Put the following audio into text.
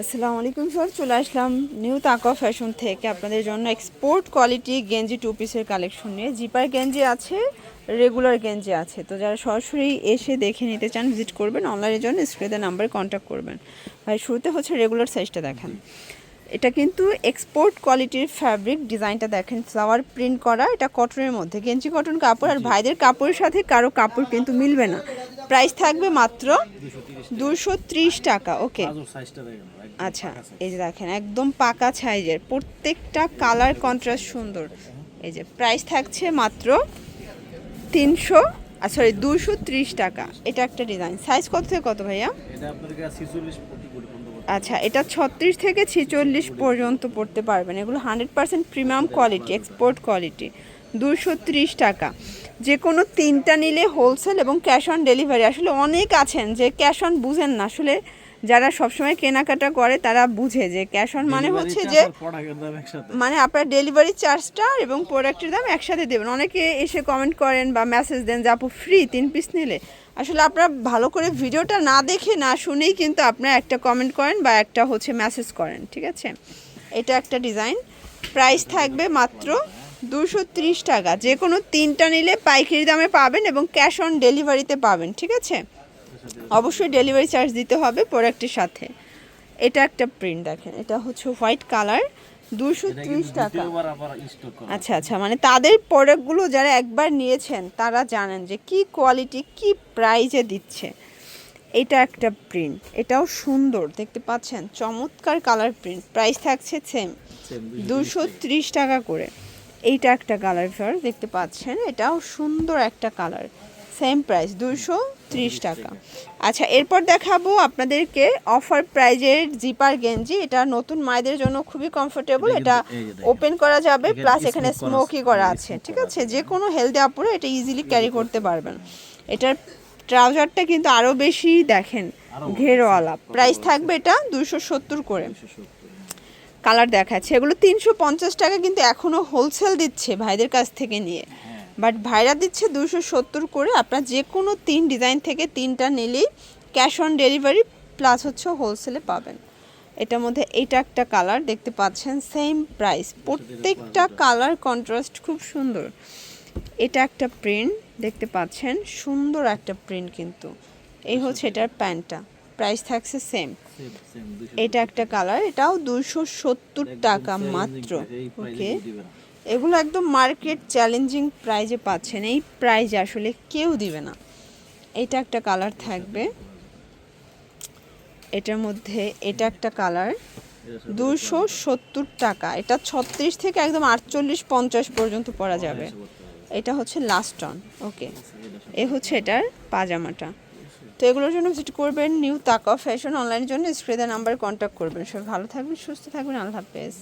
আসসালামু আলাইকুম স্যার, চলে আসলাম নিউ তাকা ফ্যাশন থেকে আপনাদের জন্য এক্সপোর্ট কোয়ালিটি গেঞ্জি টু পিসের কালেকশন নিয়ে। জিপার গেঞ্জি আছে, রেগুলার গেঞ্জি আছে। তো যারা সরাসরি এসে দেখে নিতে চান ভিজিট করবেন, অনলাইনের জন্য স্ক্রিনের নাম্বারে কন্ট্যাক্ট করবেন। ভাই শুরুতে হচ্ছে রেগুলার সাইজটা দেখেন। এটা কিন্তু এক্সপোর্ট কোয়ালিটির ফ্যাব্রিক, ডিজাইনটা দেখেন ফ্লাওয়ার প্রিন্ট করা। এটা কটনের মধ্যে, গেঞ্জি কটন কাপড়। আর ভাইদের কাপড়ের সাথে কারো কাপড় কিন্তু মিলবে না। প্রাইস থাকবে মাত্র 230 টাকা। ওকে, আচ্ছা, এই যে দেখেন একদম পাকা সাইজের, প্রত্যেকটা কালার কন্ট্রাস্ট সুন্দর। এই যে প্রাইস থাকছে মাত্র 230 টাকা। এটা একটা ডিজাইন। সাইজ কত থেকে কত ভাইয়া? আচ্ছা, এটা 36 থেকে 46 পর্যন্ত পড়তে পারবেন। এগুলো 100% প্রিমিয়াম কোয়ালিটি, এক্সপোর্ট কোয়ালিটি। 230 টাকা। যে কোনো তিনটা নিলে হোলসেল এবং ক্যাশ অন ডেলিভারি। আসলে অনেক আছেন যে ক্যাশ অন বুঝেন না। আসলে যারা সবসময় কেনাকাটা করে তারা বুঝে যে ক্যাশ অন মানে হচ্ছে যে মানে আপনার ডেলিভারি চার্জটা এবং প্রোডাক্টের দাম একসাথে দেবেন। অনেকে এসে কমেন্ট করেন বা মেসেজ দেন যে আপু ফ্রি 3 পিস নিলে। আসলে আপনারা ভালো করে ভিডিওটা না দেখে না শুনেই কিন্তু আপনারা একটা কমেন্ট করেন বা একটা হচ্ছে মেসেজ করেন, ঠিক আছে? এটা একটা ডিজাইন। প্রাইস থাকবে মাত্র 230 টাকা। যে কোনো তিনটা নিলে পাইকারি দামে পাবেন এবং ক্যাশ অন ডেলিভারিতে পাবেন, ঠিক আছে? অবশ্যই ডেলিভারি চার্জ দিতে হবে প্রোডাক্টের সাথে। এটা একটা প্রিন্ট দেখেন, এটা হচ্ছে হোয়াইট কালার, 230 টাকা। আচ্ছা আচ্ছা, মানে তাদের প্রোডাক্টগুলো যারা একবার নিয়েছেন তারা জানেন যে কি কোয়ালিটি, কি প্রাইজে দিচ্ছে। এটা একটা প্রিন্ট, এটাও সুন্দর, দেখতে পাচ্ছেন চমৎকার কালার প্রিন্ট। প্রাইস থাকছে সেম 230 টাকা করে। এইটা একটা কালার ফেয়ার, দেখতে পাচ্ছেন এটাও সুন্দর একটা কালার, সেম প্রাইস 230 টাকা। আচ্ছা, এরপর দেখাবো আপনাদেরকে অফার প্রাইজের জিপার গেঞ্জি। এটা নতুন মায়েদের জন্য খুবই কমফোর্টেবল। এটা ওপেন করা যাবে, প্লাস এখানে স্মোকি করা আছে, ঠিক আছে? যে কোনো হেলদি আপুরা এটা ইজিলি ক্যারি করতে পারবেন। এটার ট্রাউজারটা কিন্তু আরও বেশি দেখেন ঘেরওয়ালা। প্রাইস থাকবে এটা 270 করে। কালার দেখাচ্ছে, এগুলো 350 টাকা কিন্তু এখনও হোলসেল দিচ্ছে ভাইদের কাছ থেকে নিয়ে, বাট ভাইরা দিচ্ছে 270 করে। আপনার যে কোনো তিন ডিজাইন থেকে তিনটা নিলেই ক্যাশ অন ডেলিভারি প্লাস হচ্ছে হোলসেলে পাবেন। এটার মধ্যে এইটা একটা কালার, দেখতে পাচ্ছেন সেম প্রাইস। প্রত্যেকটা কালার কন্ট্রাস্ট খুব সুন্দর। এটা একটা প্রিন্ট, দেখতে পাচ্ছেন সুন্দর একটা প্রিন্ট কিন্তু। এই হচ্ছে এটার প্যান্টটা, প্রাইস থাকছে সেম। এটা একটা কালার, এটাও 270 টাকা মাত্র। ওকে, এগুলো একদম মার্কেট চ্যালেঞ্জিং প্রাইজে পাচ্ছেন। এই প্রাইজে আসলে কেউ দিবে না। এটা একটা কালার থাকবে এটার মধ্যে। এটা একটা কালার, 270 টাকা। এটা 36 থেকে একদম 48-50 পর্যন্ত পরা যাবে। এটা হচ্ছে লাস্ট অন। ওকে, এ হচ্ছে এটার পাজামাটা। তো এগুলোর জন্য ভিজিট করবেন নিউ তাকা ফ্যাশন। অনলাইনের জন্য স্ক্রিনের নাম্বারে কন্ট্যাক্ট করবেন। সবাই ভালো থাকবেন, সুস্থ থাকবেন, আল্লাহ হাফেজ।